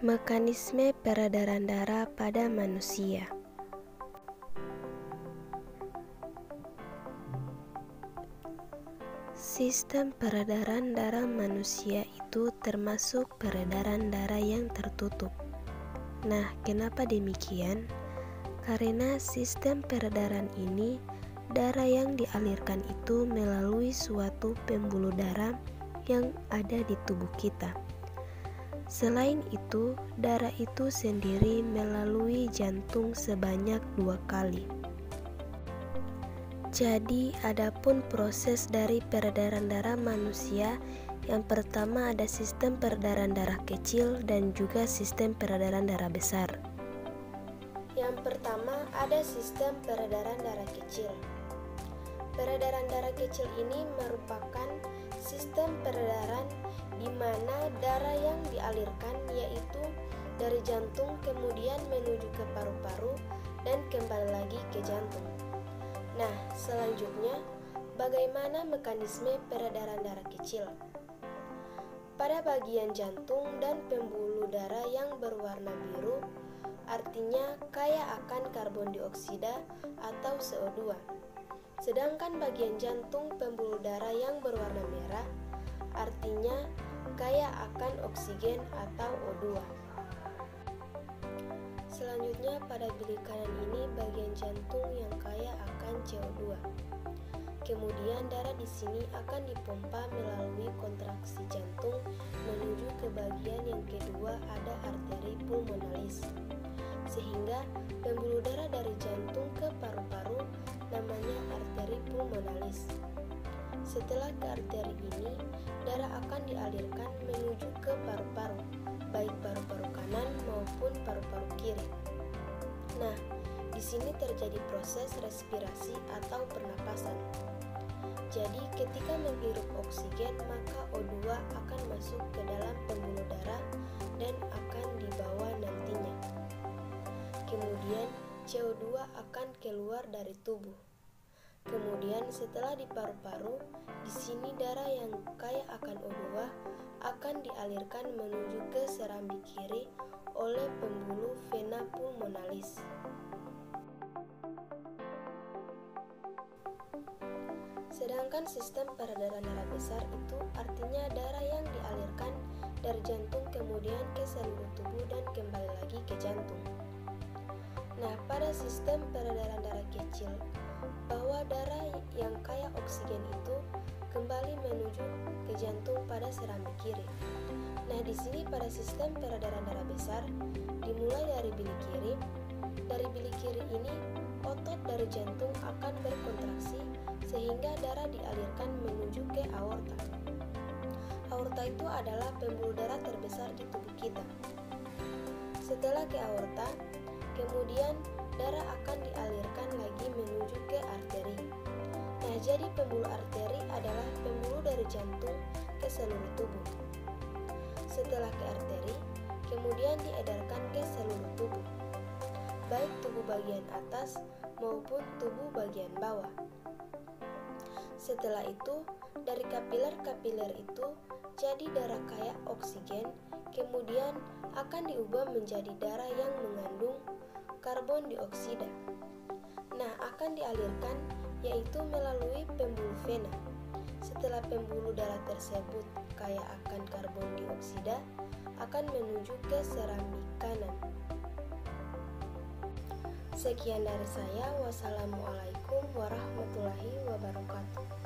Mekanisme peredaran darah pada manusia. Sistem peredaran darah manusia itu termasuk peredaran darah yang tertutup. Nah, kenapa demikian? Karena sistem peredaran ini, darah yang dialirkan itu melalui suatu pembuluh darah yang ada di tubuh kita. Selain itu, darah itu sendiri melalui jantung sebanyak 2 kali. Jadi, adapun proses dari peredaran darah manusia, yang pertama ada sistem peredaran darah kecil dan juga sistem peredaran darah besar. Yang pertama ada sistem peredaran darah kecil. Peredaran darah kecil ini merupakan sistem peredaran di mana darah yang dialirkan yaitu dari jantung kemudian menuju ke paru-paru dan kembali lagi ke jantung. Nah, selanjutnya bagaimana mekanisme peredaran darah kecil? Pada bagian jantung dan pembuluh darah yang berwarna biru, artinya kaya akan karbon dioksida atau CO2. Sedangkan bagian jantung pembuluh darah yang berwarna merah, artinya kaya akan oksigen atau O2. Selanjutnya pada bilik kanan ini bagian jantung yang kaya akan CO2. Kemudian darah di sini akan dipompa melalui kontraksi jantung menuju ke bagian yang kedua ada arteri pulmonalis. Sehingga pembuluh darah dari jantung ke paru-paru namanya arteri pulmonalis. Setelah ke arteri ini, darah akan dialirkan menuju ke paru-paru, baik paru-paru kanan maupun paru-paru kiri. Nah, di sini terjadi proses respirasi atau pernapasan. Jadi, ketika menghirup oksigen, maka O2 akan masuk ke dalam pembuluh darah dan akan dibawa nantinya. Kemudian, CO2 akan keluar dari tubuh. Kemudian setelah di paru-paru, di sini darah yang kaya akan O2 akan dialirkan menuju ke serambi kiri oleh pembuluh vena pulmonalis. Sedangkan sistem peredaran darah besar itu artinya darah yang dialirkan dari jantung kemudian ke seluruh tubuh dan kembali lagi ke jantung. Nah, pada sistem peredaran darah kecil, bahwa darah yang kaya oksigen itu kembali menuju ke jantung pada serambi kiri. Nah, di sini pada sistem peredaran darah besar dimulai dari bilik kiri. Dari bilik kiri ini, otot dari jantung akan berkontraksi sehingga darah dialirkan menuju ke aorta. Aorta itu adalah pembuluh darah terbesar di tubuh kita. Setelah ke aorta, kemudian darah akan dialirkan lagi menuju ke arteri. Nah, jadi pembuluh arteri adalah pembuluh dari jantung ke seluruh tubuh. Setelah ke arteri, kemudian diedarkan ke seluruh tubuh, baik tubuh bagian atas maupun tubuh bagian bawah. Setelah itu, dari kapiler-kapiler itu jadi darah kaya oksigen, kemudian akan diubah menjadi darah yang mengandung karbon dioksida. Nah, akan dialirkan yaitu melalui pembuluh vena. Setelah pembuluh darah tersebut kaya akan karbon dioksida, akan menuju ke serambi kanan. Sekian dari saya. Wassalamualaikum warahmatullahi wabarakatuh.